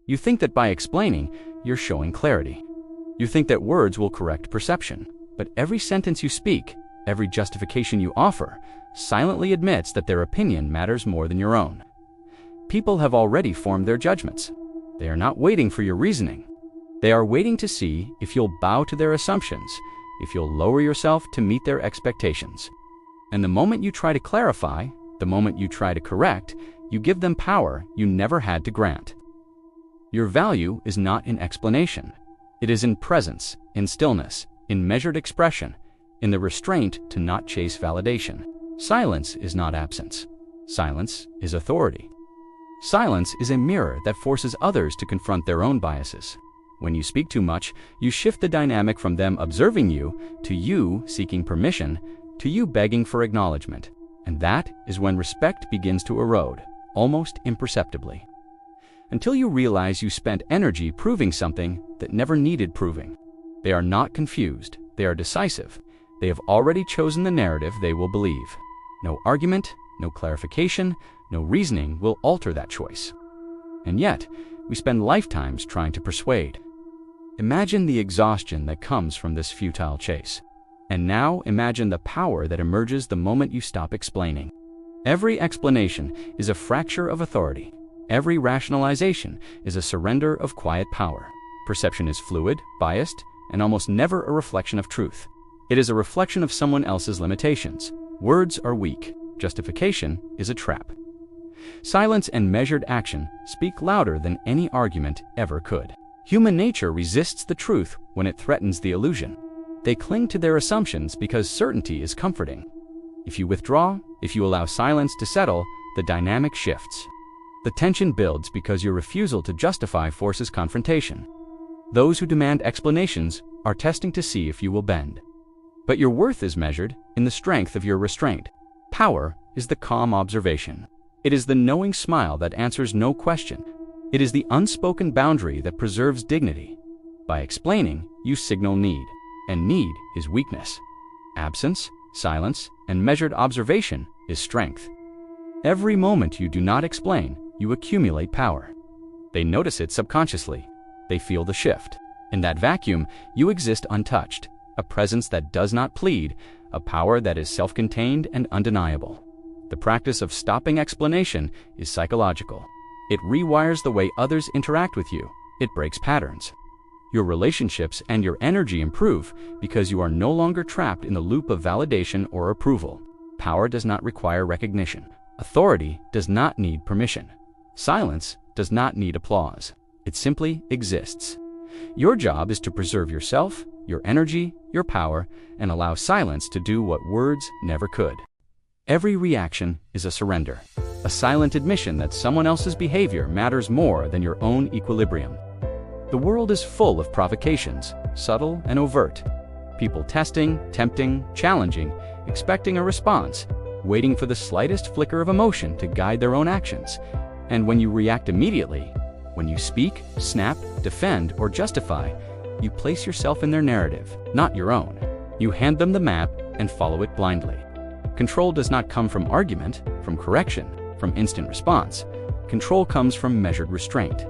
You think that by explaining, you're showing clarity. You think that words will correct perception, but every sentence you speak, every justification you offer, silently admits that their opinion matters more than your own. People have already formed their judgments. They are not waiting for your reasoning. They are waiting to see if you'll bow to their assumptions, if you'll lower yourself to meet their expectations. And the moment you try to clarify, the moment you try to correct, you give them power you never had to grant. Your value is not in explanation. It is in presence, in stillness, in measured expression, in the restraint to not chase validation. Silence is not absence. Silence is authority. Silence is a mirror that forces others to confront their own biases. When you speak too much, you shift the dynamic from them observing you to you seeking permission, to you begging for acknowledgement. And that is when respect begins to erode, almost imperceptibly. Until you realize you spent energy proving something that never needed proving. They are not confused. They are decisive. They have already chosen the narrative they will believe. No argument, no clarification, no reasoning will alter that choice. And yet, we spend lifetimes trying to persuade. Imagine the exhaustion that comes from this futile chase. And now imagine the power that emerges the moment you stop explaining. Every explanation is a fracture of authority. Every rationalization is a surrender of quiet power. Perception is fluid, biased, and almost never a reflection of truth. It is a reflection of someone else's limitations. Words are weak. Justification is a trap. Silence and measured action speak louder than any argument ever could. Human nature resists the truth when it threatens the illusion. They cling to their assumptions because certainty is comforting. If you withdraw, if you allow silence to settle, the dynamic shifts. The tension builds because your refusal to justify forces confrontation. Those who demand explanations are testing to see if you will bend. But your worth is measured in the strength of your restraint. Power is the calm observation. It is the knowing smile that answers no question. It is the unspoken boundary that preserves dignity. By explaining, you signal need, and need is weakness. Absence, silence, and measured observation is strength. Every moment you do not explain, you accumulate power. They notice it subconsciously. They feel the shift. In that vacuum, you exist untouched, a presence that does not plead, a power that is self-contained and undeniable. The practice of stopping explanation is psychological. It rewires the way others interact with you. It breaks patterns. Your relationships and your energy improve because you are no longer trapped in the loop of validation or approval. Power does not require recognition. Authority does not need permission. Silence does not need applause. It simply exists. Your job is to preserve yourself, your energy, your power, and allow silence to do what words never could. Every reaction is a surrender, a silent admission that someone else's behavior matters more than your own equilibrium. The world is full of provocations, subtle and overt. People testing, tempting, challenging, expecting a response, waiting for the slightest flicker of emotion to guide their own actions. And when you react immediately, when you speak, snap, defend, or justify, you place yourself in their narrative, not your own. You hand them the map and follow it blindly. Control does not come from argument, from correction, from instant response. Control comes from measured restraint,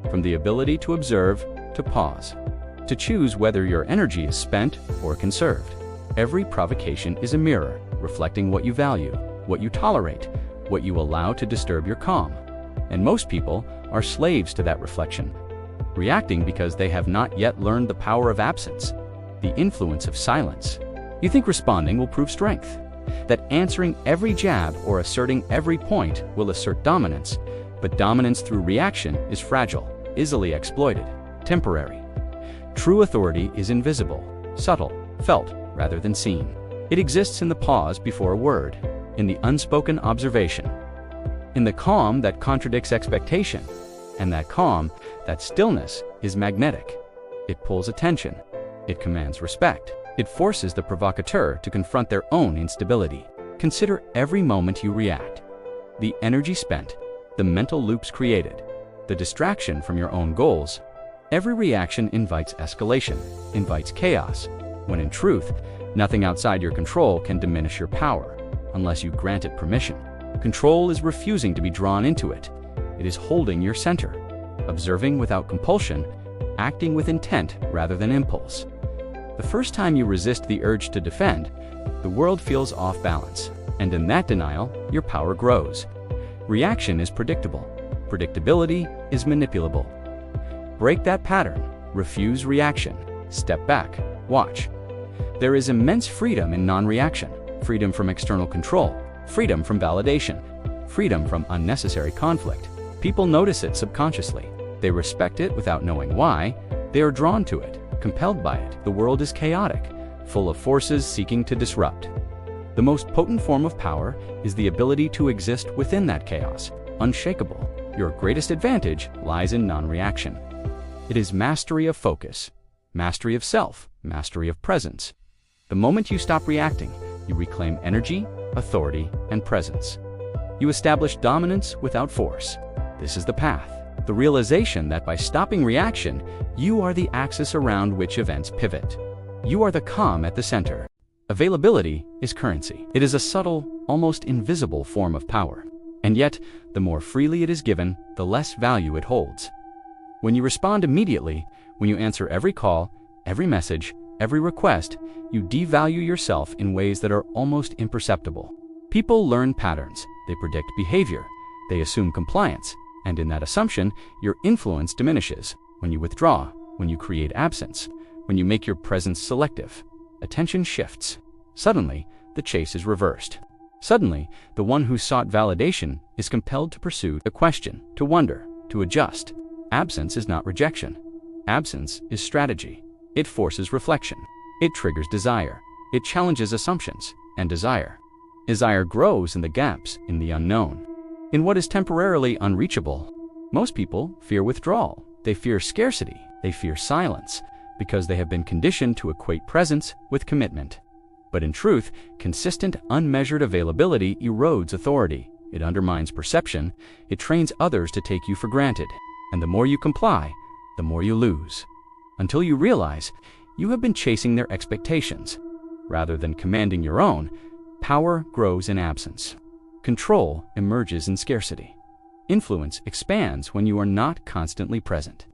from the ability to observe, to pause, to choose whether your energy is spent or conserved. Every provocation is a mirror, reflecting what you value, what you tolerate, what you allow to disturb your calm. And most people are slaves to that reflection, reacting because they have not yet learned the power of absence, the influence of silence. You think responding will prove strength, that answering every jab or asserting every point will assert dominance, but dominance through reaction is fragile, easily exploited, temporary. True authority is invisible, subtle, felt rather than seen. It exists in the pause before a word, in the unspoken observation, in the calm that contradicts expectation. And that calm, that stillness, is magnetic. It pulls attention. It commands respect. It forces the provocateur to confront their own instability. Consider every moment you react. The energy spent, the mental loops created, the distraction from your own goals. Every reaction invites escalation, invites chaos, when in truth, nothing outside your control can diminish your power, unless you grant it permission. Control is refusing to be drawn into it. It is holding your center. observing without compulsion, acting with intent rather than impulse. The first time you resist the urge to defend, the world feels off balance, and in that denial, your power grows. Reaction is predictable. Predictability is manipulable. Break that pattern. Refuse reaction. Step back. Watch. There is immense freedom in non-reaction. Freedom from external control. Freedom from validation. Freedom from unnecessary conflict. People notice it subconsciously. They respect it without knowing why. They are drawn to it, compelled by it. The world is chaotic, full of forces seeking to disrupt. The most potent form of power is the ability to exist within that chaos, unshakable. Your greatest advantage lies in non-reaction. It is mastery of focus, mastery of self, mastery of presence. The moment you stop reacting, you reclaim energy, authority, and presence. You establish dominance without force. This is the path. The realization that by stopping reaction, you are the axis around which events pivot. You are the calm at the center. Availability is currency. It is a subtle, almost invisible form of power. And yet, the more freely it is given, the less value it holds. When you respond immediately, when you answer every call, every message, every request, you devalue yourself in ways that are almost imperceptible. People learn patterns. They predict behavior. They assume compliance. And in that assumption, your influence diminishes. When you withdraw, when you create absence, when you make your presence selective, attention shifts. Suddenly, the chase is reversed. Suddenly, the one who sought validation is compelled to pursue the question, to wonder, to adjust. Absence is not rejection. Absence is strategy. It forces reflection. It triggers desire. It challenges assumptions and desire. Desire grows in the gaps, in the unknown. In what is temporarily unreachable, most people fear withdrawal. They fear scarcity. They fear silence, because they have been conditioned to equate presence with commitment. But in truth, consistent, unmeasured availability erodes authority. It undermines perception. It trains others to take you for granted. And the more you comply, the more you lose. Until you realize you have been chasing their expectations. Rather than commanding your own, power grows in absence. Control emerges in scarcity. Influence expands when you are not constantly present.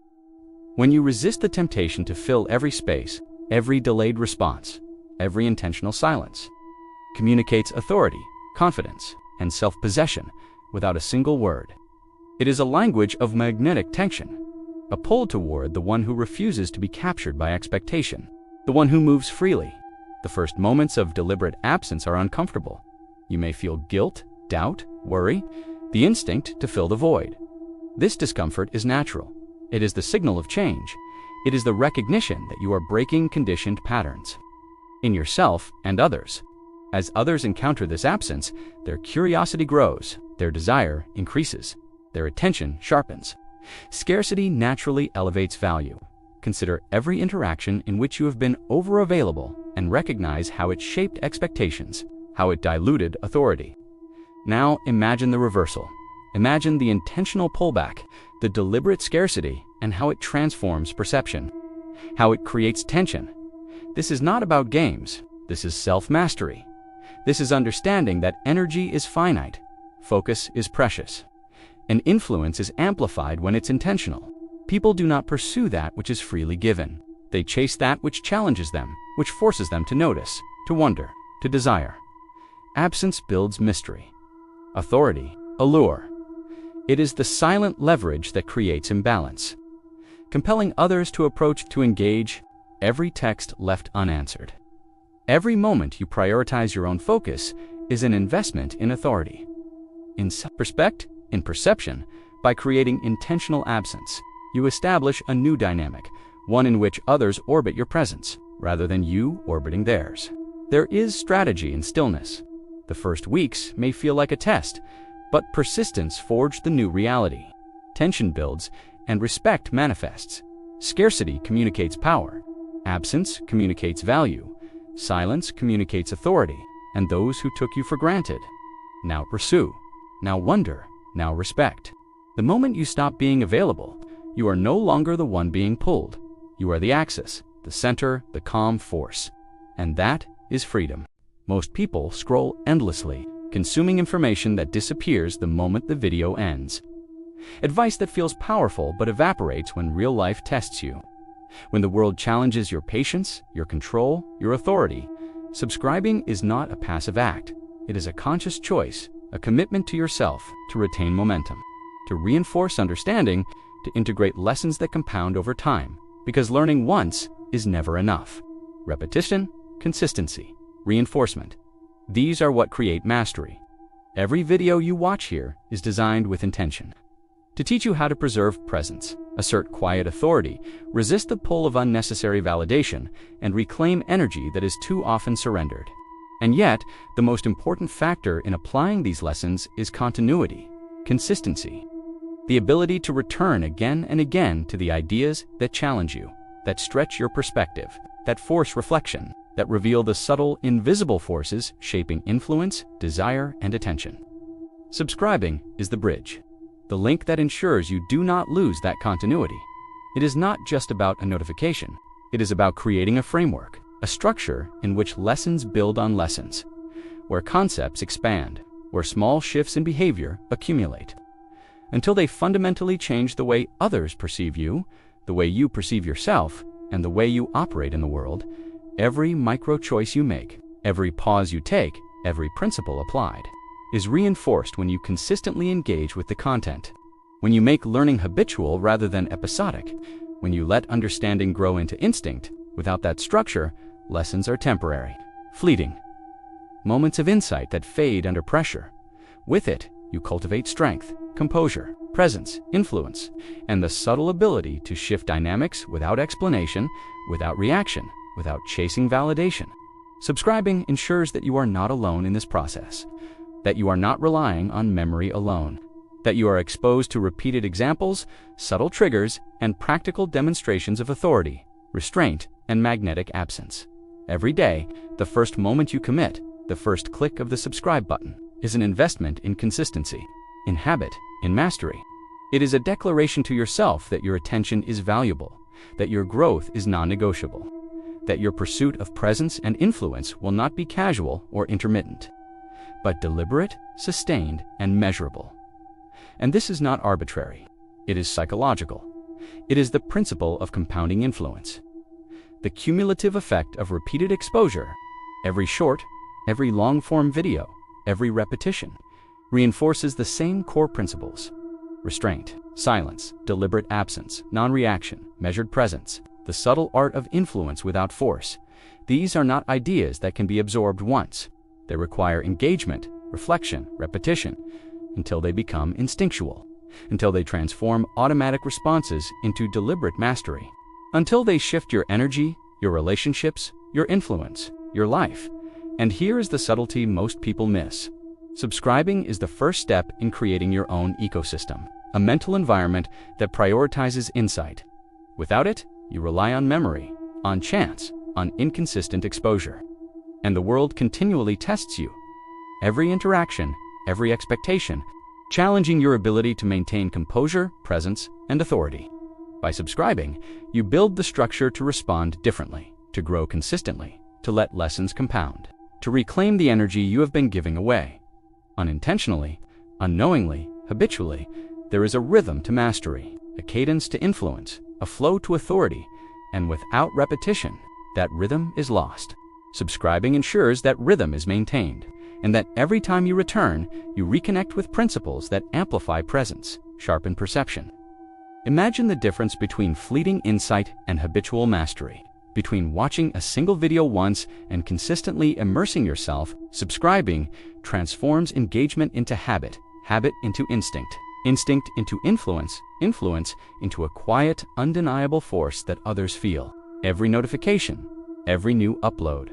When you resist the temptation to fill every space, every delayed response, every intentional silence communicates authority, confidence, and self-possession without a single word. It is a language of magnetic tension, a pull toward the one who refuses to be captured by expectation, the one who moves freely. The first moments of deliberate absence are uncomfortable. You may feel guilt, doubt, worry, the instinct to fill the void. This discomfort is natural. It is the signal of change. It is the recognition that you are breaking conditioned patterns in yourself and others. As others encounter this absence, their curiosity grows, their desire increases, their attention sharpens. Scarcity naturally elevates value. Consider every interaction in which you have been over-available and recognize how it shaped expectations, how it diluted authority. Now imagine the reversal. Imagine the intentional pullback, the deliberate scarcity, and how it transforms perception, how it creates tension. This is not about games. This is self-mastery. This is understanding that energy is finite, focus is precious, and influence is amplified when it's intentional. People do not pursue that which is freely given. They chase that which challenges them, which forces them to notice, to wonder, to desire. Absence builds mystery. Authority, allure. It is the silent leverage that creates imbalance, compelling others to approach, to engage, every text left unanswered. Every moment you prioritize your own focus is an investment in authority. In self-respect, in perception, by creating intentional absence, you establish a new dynamic, one in which others orbit your presence, rather than you orbiting theirs. There is strategy in stillness. The first weeks may feel like a test, but persistence forged the new reality. Tension builds, and respect manifests. Scarcity communicates power. Absence communicates value. Silence communicates authority, and those who took you for granted now pursue, now wonder, now respect. The moment you stop being available, you are no longer the one being pulled. You are the axis, the center, the calm force. And that is freedom. Most people scroll endlessly, consuming information that disappears the moment the video ends. Advice that feels powerful but evaporates when real life tests you. When the world challenges your patience, your control, your authority, subscribing is not a passive act. It is a conscious choice, a commitment to yourself to retain momentum, to reinforce understanding, to integrate lessons that compound over time, because learning once is never enough. Repetition, consistency, reinforcement. These are what create mastery. Every video you watch here is designed with intention. To teach you how to preserve presence, assert quiet authority, resist the pull of unnecessary validation, and reclaim energy that is too often surrendered. And yet, the most important factor in applying these lessons is continuity, consistency. The ability to return again and again to the ideas that challenge you, that stretch your perspective, that force reflection, that reveal the subtle, invisible forces shaping influence, desire, and attention. Subscribing is the bridge, the link that ensures you do not lose that continuity. It is not just about a notification. It is about creating a framework, a structure in which lessons build on lessons, where concepts expand, where small shifts in behavior accumulate, until they fundamentally change the way others perceive you, the way you perceive yourself, and the way you operate in the world. Every micro choice you make, every pause you take, every principle applied, is reinforced when you consistently engage with the content. When you make learning habitual rather than episodic, when you let understanding grow into instinct. Without that structure, lessons are temporary, fleeting, moments of insight that fade under pressure. With it, you cultivate strength, composure, presence, influence, and the subtle ability to shift dynamics without explanation, without reaction, without chasing validation. Subscribing ensures that you are not alone in this process, that you are not relying on memory alone, that you are exposed to repeated examples, subtle triggers, and practical demonstrations of authority, restraint, and magnetic absence. Every day, the first moment you commit, the first click of the subscribe button, is an investment in consistency, in habit, in mastery. It is a declaration to yourself that your attention is valuable, that your growth is non-negotiable, that your pursuit of presence and influence will not be casual or intermittent, but deliberate, sustained, and measurable. And this is not arbitrary. It is psychological. It is the principle of compounding influence, the cumulative effect of repeated exposure. Every short, every long-form video, every repetition reinforces the same core principles: restraint, silence, deliberate absence, non-reaction, measured presence, the subtle art of influence without force. These are not ideas that can be absorbed once. They require engagement, reflection, repetition, until they become instinctual, until they transform automatic responses into deliberate mastery, until they shift your energy, your relationships, your influence, your life. And here is the subtlety most people miss. Subscribing is the first step in creating your own ecosystem, a mental environment that prioritizes insight. Without it, you rely on memory, on chance, on inconsistent exposure. And the world continually tests you. Every interaction, every expectation, challenging your ability to maintain composure, presence, and authority. By subscribing, you build the structure to respond differently, to grow consistently, to let lessons compound, to reclaim the energy you have been giving away. Unintentionally, unknowingly, habitually, there is a rhythm to mastery, a cadence to influence, a flow to authority, and without repetition, that rhythm is lost. Subscribing ensures that rhythm is maintained, and that every time you return, you reconnect with principles that amplify presence, sharpen perception. Imagine the difference between fleeting insight and habitual mastery, between watching a single video once and consistently immersing yourself. Subscribing transforms engagement into habit, habit into instinct, instinct into influence, influence into a quiet, undeniable force that others feel. Every notification, every new upload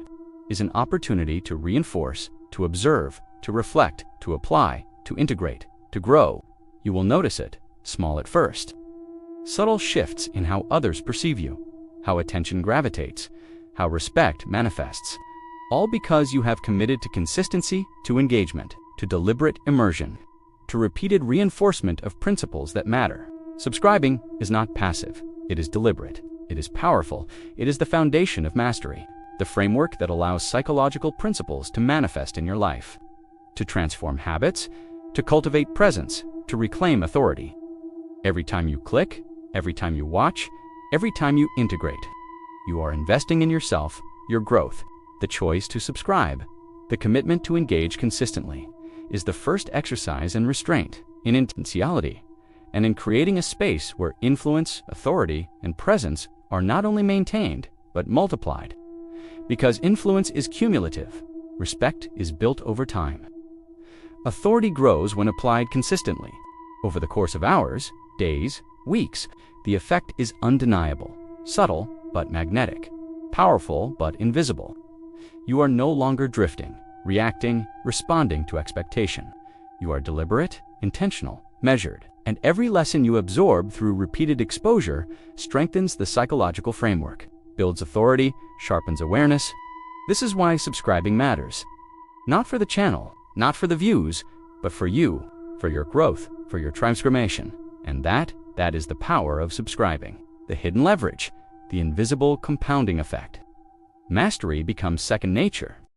is an opportunity to reinforce, to observe, to reflect, to apply, to integrate, to grow. You will notice it, small at first. Subtle shifts in how others perceive you, how attention gravitates, how respect manifests, all because you have committed to consistency, to engagement, to deliberate immersion, to repeated reinforcement of principles that matter. Subscribing is not passive, it is deliberate, it is powerful, it is the foundation of mastery, the framework that allows psychological principles to manifest in your life, to transform habits, to cultivate presence, to reclaim authority. Every time you click, every time you watch, every time you integrate, you are investing in yourself, your growth. The choice to subscribe, the commitment to engage consistently, is the first exercise in restraint, in intentionality, and in creating a space where influence, authority, and presence are not only maintained, but multiplied. Because influence is cumulative, respect is built over time. Authority grows when applied consistently. Over the course of hours, days, weeks, the effect is undeniable, subtle but magnetic, powerful but invisible. You are no longer drifting, reacting, responding to expectation. You are deliberate, intentional, measured, and every lesson you absorb through repeated exposure strengthens the psychological framework, builds authority, sharpens awareness. This is why subscribing matters. Not for the channel, not for the views, but for you, for your growth, for your transformation. And that is the power of subscribing. The hidden leverage, the invisible compounding effect. Mastery becomes second nature,